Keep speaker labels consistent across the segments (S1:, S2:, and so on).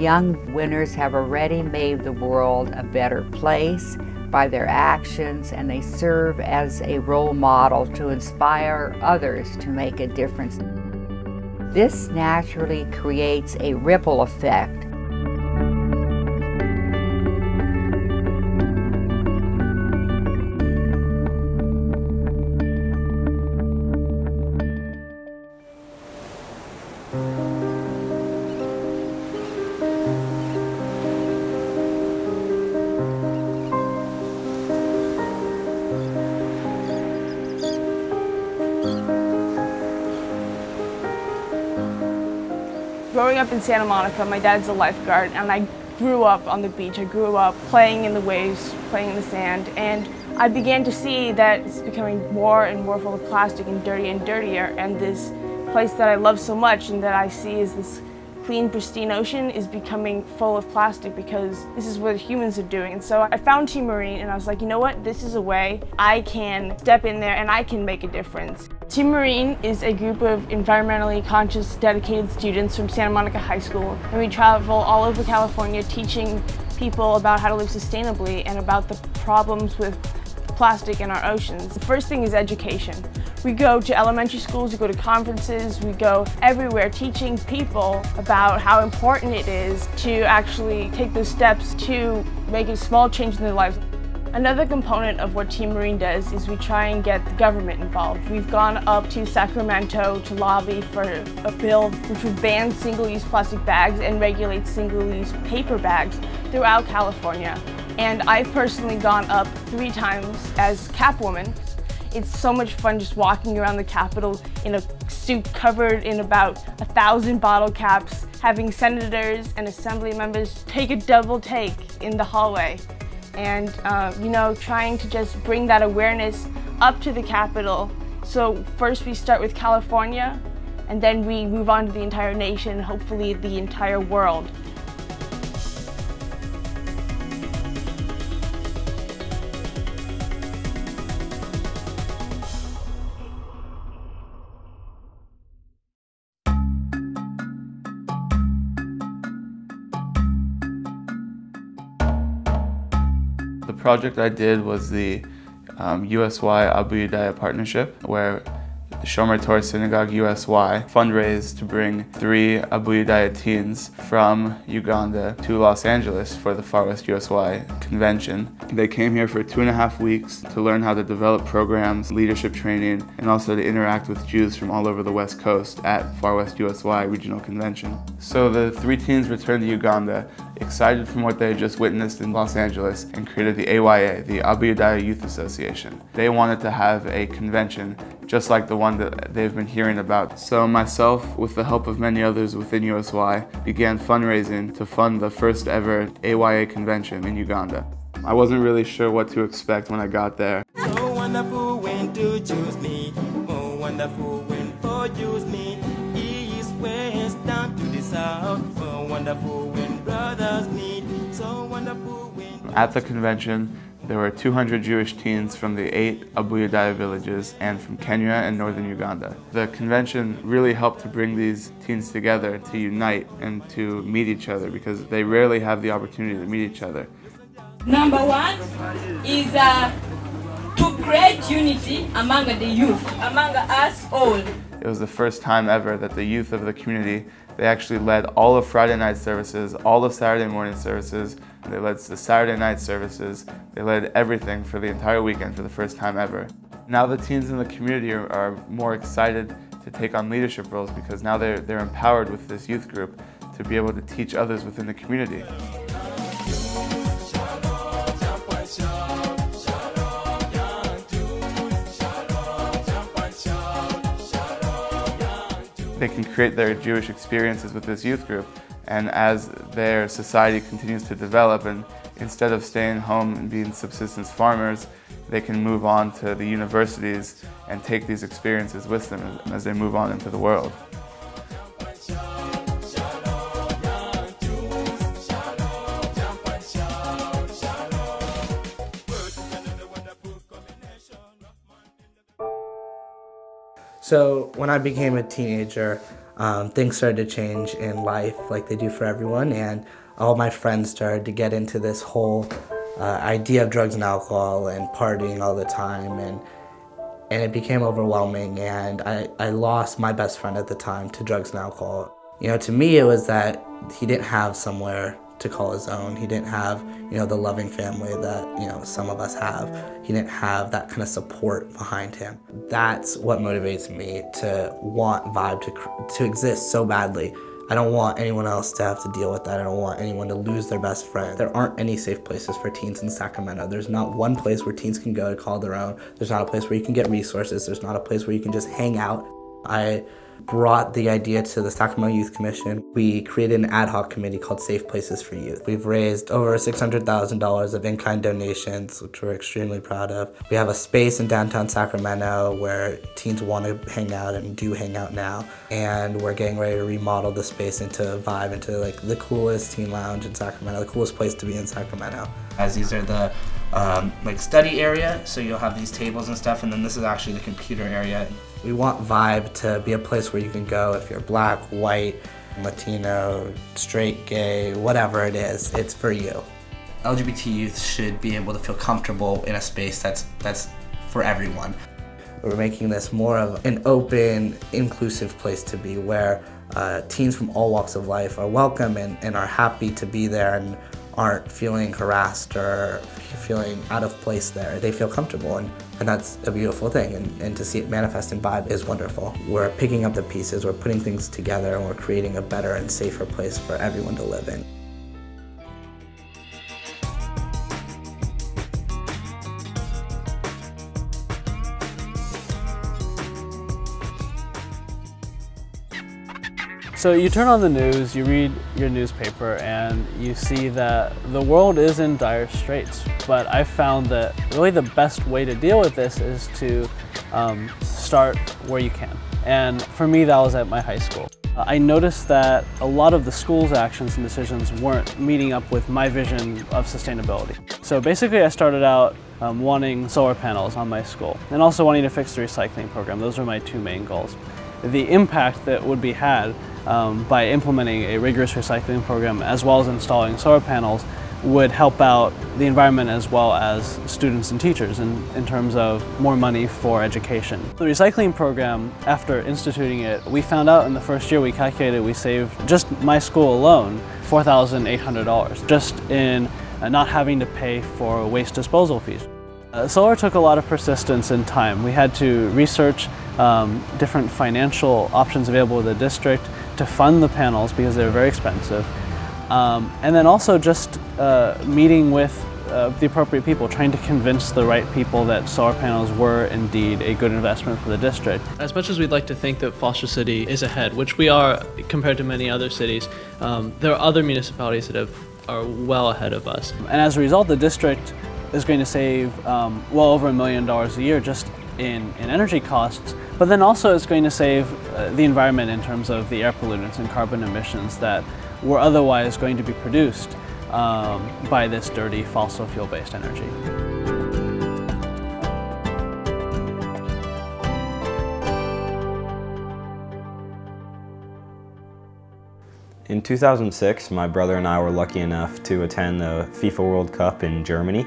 S1: young winners have already made the world a better place by their actions, and they serve as a role model to inspire others to make a difference. This naturally creates a ripple effect.
S2: Growing up in Santa Monica, my dad's a lifeguard, and I grew up on the beach. I grew up playing in the waves, playing in the sand, and I began to see that it's becoming more and more full of plastic and dirtier, and this place that I love so much and that I see as this clean, pristine ocean is becoming full of plastic because this is what humans are doing. And so I found Team Marine and I was like, you know what, this is a way I can step in there and I can make a difference. Team Marine is a group of environmentally conscious, dedicated students from Santa Monica High School, and we travel all over California teaching people about how to live sustainably and about the problems with plastic in our oceans. The first thing is education. We go to elementary schools, we go to conferences, we go everywhere teaching people about how important it is to actually take those steps to make a small change in their lives. Another component of what Team Marine does is we try and get the government involved. We've gone up to Sacramento to lobby for a bill which would ban single-use plastic bags and regulate single-use paper bags throughout California. And I've personally gone up 3 times as Capwoman. It's so much fun just walking around the Capitol in a suit covered in about 1,000 bottle caps, having senators and assembly members take a double take in the hallway. And you know, trying to just bring that awareness up to the Capitol. So first we start with California, and then we move on to the entire nation, hopefully the entire world.
S3: The project I did was the USY-Abayudaya partnership, where the Shomer Torah Synagogue USY fundraised to bring 3 Abayudaya teens from Uganda to Los Angeles for the Far West USY convention. They came here for 2.5 weeks to learn how to develop programs, leadership training, and also to interact with Jews from all over the West Coast at Far West USY Regional Convention. So the 3 teens returned to Uganda, excited from what they had just witnessed in Los Angeles, and created the AYA, the Abayudaya Youth Association. They wanted to have a convention just like the one that they've been hearing about. So myself, with the help of many others within USY, began fundraising to fund the first ever AYA convention in Uganda. I wasn't really sure what to expect when I got there.
S4: So wonderful when to choose me, more wonderful when to choose me. East, west, down to the south, more wonderful when brothers meet, so wonderful when...
S3: At the convention, there were 200 Jewish teens from the 8 Abayudaya villages and from Kenya and northern Uganda. The convention really helped to bring these teens together to unite and to meet each other because they rarely have the opportunity to meet each other.
S5: Number 1 is to create unity among the youth, among us all.
S3: It was the first time ever that the youth of the community, they actually led all of Friday night services, all of Saturday morning services, they led the Saturday night services, they led everything for the entire weekend for the first time ever. Now the teens in the community are more excited to take on leadership roles because now they're empowered with this youth group to be able to teach others within the community. They can create their Jewish experiences with this youth group, and as their society continues to develop, and instead of staying home and being subsistence farmers, they can move on to the universities and take these experiences with them as they move on into the world.
S6: So when I became a teenager, things started to change in life like they do for everyone, and all my friends started to get into this whole idea of drugs and alcohol and partying all the time, and it became overwhelming, and I lost my best friend at the time to drugs and alcohol. You know, to me it was that he didn't have somewhere to call his own. He didn't have, you know, the loving family that, you know, some of us have. He didn't have that kind of support behind him. That's what motivates me to want Vibe to exist so badly. I don't want anyone else to have to deal with that. I don't want anyone to lose their best friend. There aren't any safe places for teens in Sacramento. There's not one place where teens can go to call their own. There's not a place where you can get resources. There's not a place where you can just hang out. I brought the idea to the Sacramento Youth Commission. We created an ad hoc committee called Safe Places for Youth. We've raised over $600,000 of in-kind donations, which we're extremely proud of. We have a space in downtown Sacramento where teens want to hang out and do hang out now. And we're getting ready to remodel the space into Vibe, into like the coolest teen lounge in Sacramento, the coolest place to be in Sacramento. As these are the like study area, so you'll have these tables and stuff, and then this is actually the computer area. We want Vibe to be a place where you can go if you're black, white, Latino, straight, gay, whatever it is, it's for you. LGBT youth should be able to feel comfortable in a space that's for everyone. We're making this more of an open, inclusive place to be where teens from all walks of life are welcome and are happy to be there and aren't feeling harassed or feeling out of place there. They feel comfortable, and that's a beautiful thing, and to see it manifest in Vibe is wonderful. We're picking up the pieces, we're putting things together, and we're creating a better and safer place for everyone to live in.
S7: So you turn on the news, you read your newspaper, and you see that the world is in dire straits. But I found that really the best way to deal with this is to start where you can. And for me, that was at my high school. I noticed that a lot of the school's actions and decisions weren't meeting up with my vision of sustainability. So basically I started out wanting solar panels on my school and also wanting to fix the recycling program. Those were my two main goals. The impact that would be had by implementing a rigorous recycling program as well as installing solar panels would help out the environment as well as students and teachers in terms of more money for education. The recycling program, after instituting it, we found out in the first year we calculated we saved, just my school alone, $4,800 just in not having to pay for waste disposal fees. Solar took a lot of persistence and time. We had to research different financial options available to the district to fund the panels because they were very expensive. And then also just meeting with the appropriate people, trying to convince the right people that solar panels were indeed a good investment for the district.
S8: As much as we'd like to think that Foster City is ahead, which we are compared to many other cities, there are other municipalities that are well ahead of us.
S7: And as a result, the district is going to save well over $1 million a year just in energy costs, but then also it's going to save the environment in terms of the air pollutants and carbon emissions that were otherwise going to be produced by this dirty fossil fuel-based energy.
S9: In 2006, my brother and I were lucky enough to attend the FIFA World Cup in Germany.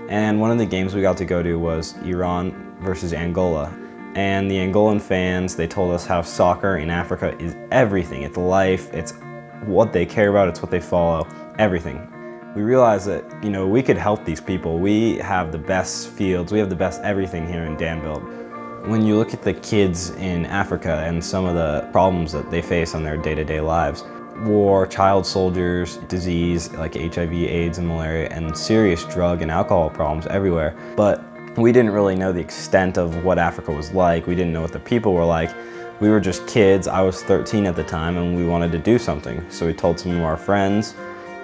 S9: And one of the games we got to go to was Iran versus Angola. And the Angolan fans, they told us how soccer in Africa is everything. It's life, it's what they care about, it's what they follow, everything. We realized that, you know, we could help these people. We have the best fields, we have the best everything here in Danville. When you look at the kids in Africa and some of the problems that they face on their day-to-day lives, war, child soldiers, disease like HIV, AIDS, and malaria, and serious drug and alcohol problems everywhere. But we didn't really know the extent of what Africa was like. We didn't know what the people were like. We were just kids. I was 13 at the time, and we wanted to do something. So we told some of our friends,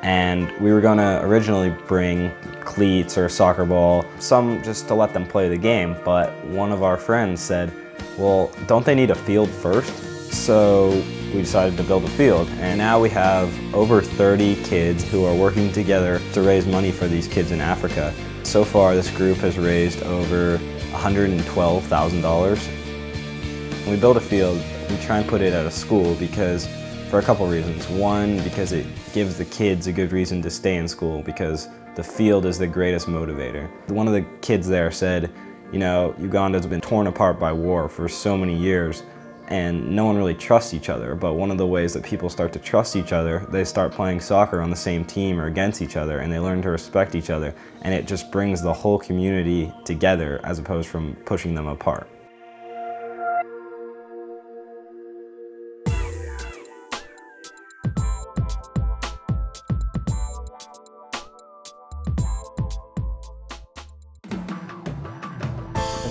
S9: and we were gonna originally bring cleats or a soccer ball, some just to let them play the game. But one of our friends said, well, don't they need a field first? So we decided to build a field, and now we have over 30 kids who are working together to raise money for these kids in Africa. So far, this group has raised over $112,000. When we build a field, we try and put it at a school because, for a couple reasons. One, because it gives the kids a good reason to stay in school because the field is the greatest motivator. One of the kids there said, you know, Uganda's been torn apart by war for so many years and no one really trusts each other, but one of the ways that people start to trust each other, they start playing soccer on the same team or against each other, and they learn to respect each other, and it just brings the whole community together as opposed from pushing them apart.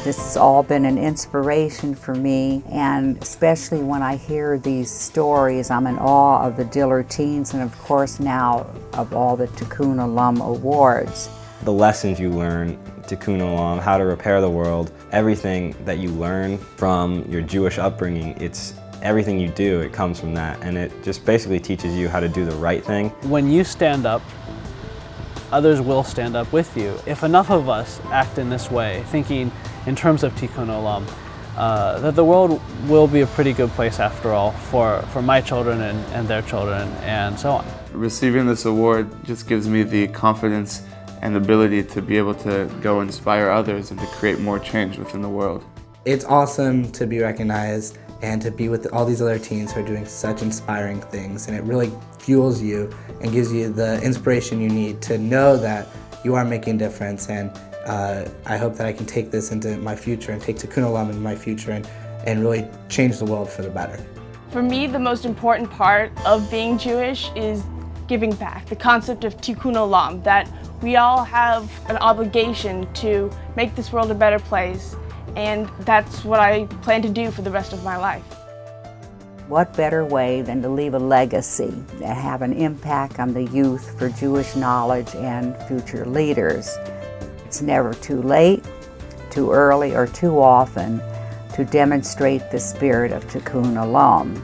S1: This has all been an inspiration for me, and especially when I hear these stories, I'm in awe of the Diller teens and of course now of all the Tikkun Olam awards.
S9: The lessons you learn, Tikkun Olam, how to repair the world, everything that you learn from your Jewish upbringing, it's everything you do, it comes from that, and it just basically teaches you how to do the right thing.
S7: When you stand up, others will stand up with you. If enough of us act in this way, thinking in terms of Tikkun Olam, that the world will be a pretty good place after all for my children and their children and so on.
S3: Receiving this award just gives me the confidence and ability to be able to go inspire others and to create more change within the world.
S6: It's awesome to be recognized and to be with all these other teens who are doing such inspiring things, and it really fuels you and gives you the inspiration you need to know that you are making a difference. And I hope that I can take this into my future and take Tikkun Olam into my future and really change the world for the better.
S2: For me, the most important part of being Jewish is giving back, the concept of Tikkun Olam, that we all have an obligation to make this world a better place, and that's what I plan to do for the rest of my life.
S1: What better way than to leave a legacy that have an impact on the youth for Jewish knowledge and future leaders? It's never too late, too early, or too often to demonstrate the spirit of Tikkun Olam.